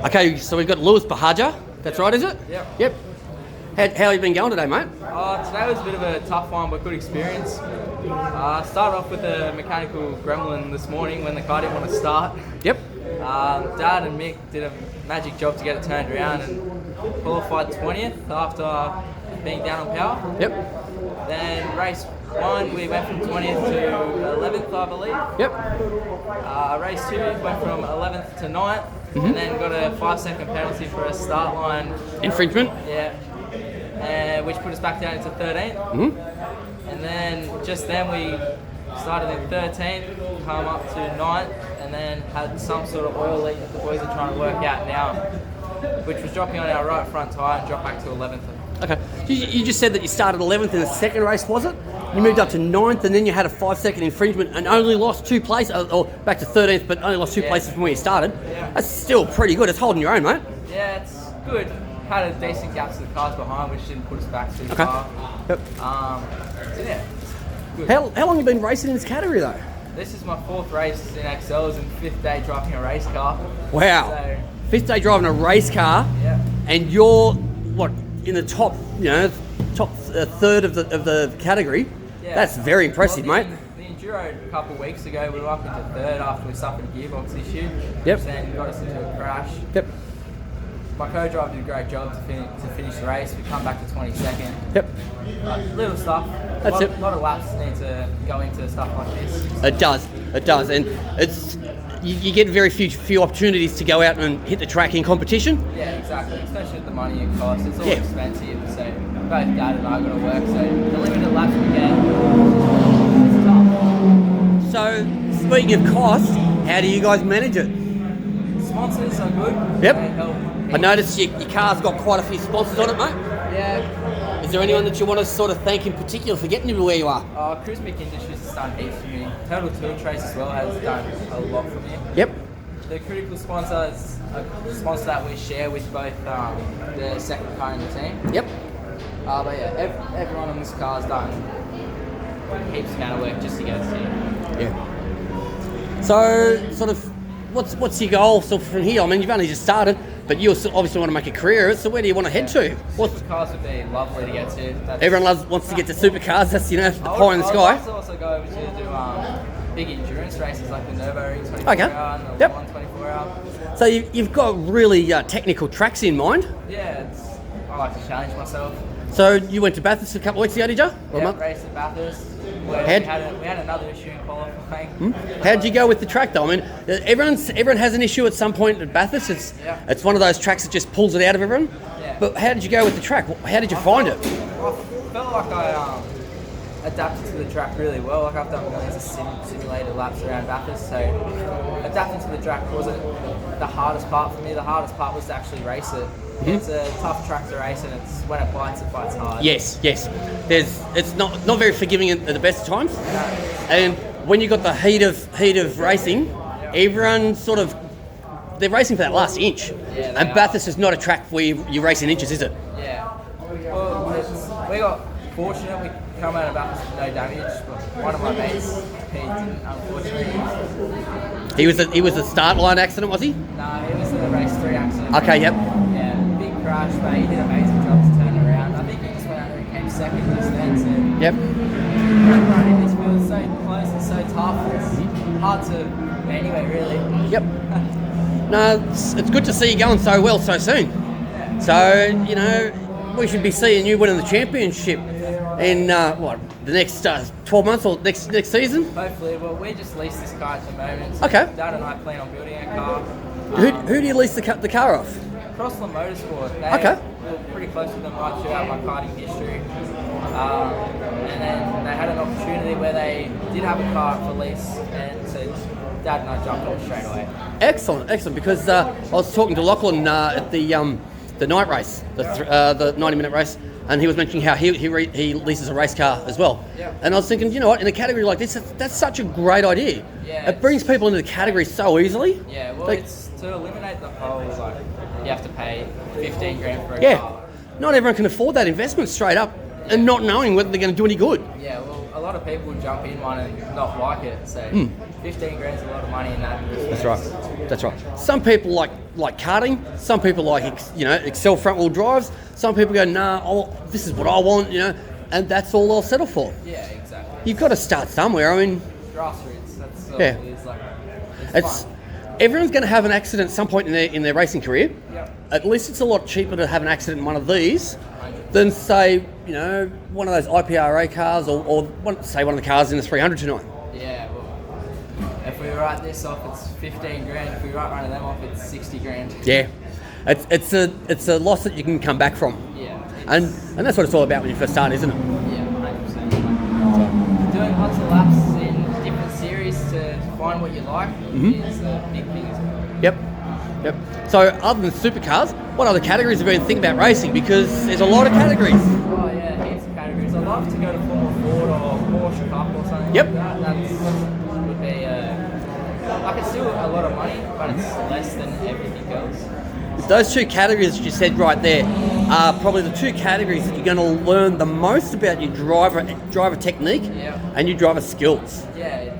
Okay, so we've got Lewis Buhagiar. That's right, is it? Yep. How have you been going today, mate? Today was a bit of a tough one, but good experience. Started off with a mechanical gremlin this morning when the car didn't want to start. Yep. Dad and Mick did a magic job to get it turned around and qualified 20th after being down on power. Yep. Then race 1, we went from 20th to 11th, I believe. Yep. Race 2 went from 11th to 9th, and then got a 5-second penalty for a start line Infringement. Yeah. Which put us back down into 13th. And then just then we started in 13th, come up to 9th, and then had some sort of oil leak that the boys are trying to work out now, which was dropping on our right front tyre and dropped back to 11th. Okay. You just said that you started 11th in the second race, was it? You moved up to 9th, and then you had a 5-second infringement and only lost 2 places, or back to 13th, but only lost 2 places from where you started. Yeah. That's still pretty good. It's holding your own, mate. Yeah, it's good. Had a decent gap to the cars behind, which didn't put us back too far. Yep. So yeah, good. How long have you been racing in this category, though? This is my 4th race in XLs and 5th day driving a race car. Wow. So, 5th day driving a race car, yeah. and you're, what, in the top, top third of the category? Yeah. That's very impressive, well, mate. The Enduro a couple of weeks ago, we were up into 3rd after we suffered a gearbox issue. Yep. Which then got us into a crash. Yep. My co-driver did a great job to finish the race. We come back to 22nd. Yep. Little stuff. That's it. A lot of laps need to go into stuff like this. It does, and it's you get very few opportunities to go out and hit the track in competition. Yeah, exactly. Especially with the money it costs. It's all Yeah. expensive. So both Dad and I got to work. So the limited laps we get, it's tough. So speaking of cost, how do you guys manage it? Sponsors are good. Yep. They help. I noticed your car's got quite a few sponsors on it, mate. Yeah. Is there anyone that you want to sort of thank in particular for getting you to where you are? Cruisemic Industries has done heaps for me. Total Tool Trace as well has done a lot for me. Yep. The critical sponsor is a sponsor that we share with both the second car and the team. Yep. But yeah, everyone on this car has done heaps amount of work just to get us here. Yeah. So, sort of, what's your goal sort of from here? I mean, you've only just started, but you obviously want to make a career of it, so where do you want to head to? Supercars would be lovely to get to. Everyone wants to get to supercars, that's, the pie in the sky. I'd like to also go over to do big endurance races like the Nürburgring 24 hour and the 124 hour. So you've got really technical tracks in mind? Yeah, I like to challenge myself. So you went to Bathurst a couple of weeks ago, did you? Yeah, raced at Bathurst. We had another issue in qualifying. How'd you go with the track though? I mean, everyone has an issue at some point at Bathurst. It's one of those tracks that just pulls it out of everyone. Yeah. But how did you go with the track? How did you find it? I felt like I adapted to the track really well. Like I've done millions of simulated laps around Bathurst, so adapting to the track wasn't the hardest part for me. The hardest part was to actually race it. It's a tough track to race, and it's when it bites hard. Yes. It's not very forgiving at the best of times. No. And when you got the heat of racing, everyone sort of they're racing for that last inch. Yeah, and Bathurst is not a track where you race in inches, is it? Yeah. Well, we got fortunate. We come out of Bathurst with no damage, but one of my mates, he didn't, unfortunately. He was a start line accident, was he? No, he was in the race 3 accident. Okay, yep. Yeah, big crash, but he did an amazing job to turn it around. I think he just went out there and came second just then. So Yep. running this field is so close and so tough. It's hard to anyway, really. Yep. No, it's good to see you going so well so soon. Yeah. So, we should be seeing you winning the championship in, the next 12 months or next season? Hopefully. Well, we just lease this car at the moment. So Okay. Dad and I plan on building a car. Who do you lease the car off? Crossland Motorsport. Okay. We're pretty close with them right throughout my karting history. And then they had an opportunity where they did have a car for lease, and so Dad and I jumped on it straight away. Excellent, because I was talking to Lachlan at the night race, the 90-minute race, and he was mentioning how he leases a race car as well. Yeah. And I was thinking, you know what, in a category like this, that's such a great idea. Yeah, it brings people into the category so easily. Yeah, well, it's to eliminate the whole, like, you have to pay 15 grand for a car. Not everyone can afford that investment straight up and not knowing whether they're going to do any good. Yeah, well, a lot of people jump in one and not like it. So 15 grand's a lot of money in that. That's right. That's right. Some people like karting. Some people like Excel front wheel drives. Some people go, nah, this is what I want, and that's all they'll settle for. Yeah, exactly. You've got to start somewhere. I mean, grassroots. That's all it is. Like, it's fun. Everyone's going to have an accident at some point in their racing career. Yep. At least it's a lot cheaper to have an accident in one of these than say, one of those IPRA cars or say one of the cars in the 300 tonight. Yeah, well, if we write this off, it's 15 grand. If we write one of them off, it's 60 grand. Yeah, it's a loss that you can come back from. Yeah, and that's what it's all about when you first start, isn't it? Yeah, 100%. Doing lots of laps in different series to find what you like is a big thing. Yep. So other than supercars, what other categories have you been thinking about racing? Because there's a lot of categories. Oh yeah, heaps of categories. I'd love to go to Formula Ford or Porsche Cup or something Yep. like that. That would be like it's still a lot of money, but it's less than everything else. Those two categories that you said right there are probably the two categories that you're going to learn the most about your driver technique and your driver skills. Yeah,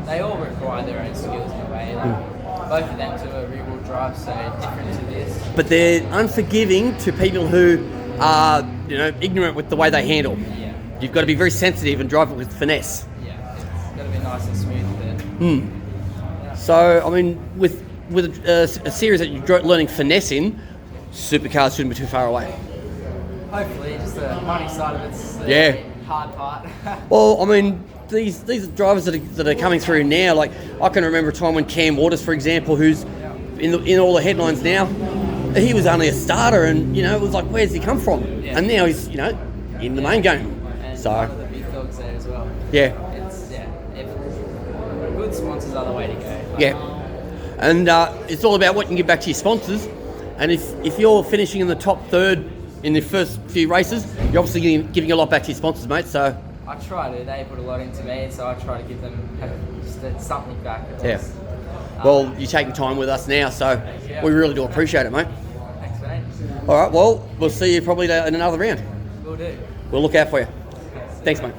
they all require their own skills in a way. Like, both of them to a rear-wheel drive, so different to this. But they're unforgiving to people who are, ignorant with the way they handle. Yeah. You've got to be very sensitive and drive it with finesse. Yeah, it's got to be nice and smooth. Yeah. So, I mean, with a series that you're learning finesse in, supercars shouldn't be too far away. Hopefully, just the money side of it's the hard part. Well, I mean, these drivers that are coming through now, like I can remember a time when Cam Waters, for example, who's in all the headlines now, he was only a starter, and it was like, where's he come from? Yeah. And now he's in the main game. And so one of the big dogs there as well. Yeah. Good sponsors are the way to go. Yeah. And it's all about what you can give back to your sponsors. And if you're finishing in the top third in the first few races, you're obviously giving a lot back to your sponsors, mate. So I try to. They put a lot into me, so I try to give them just something back. Yeah. Well, you're taking time with us now, so we really do appreciate it, mate. Thanks, mate. All right. Well, we'll see you probably in another round. Will do. We'll look out for you. Thanks, mate.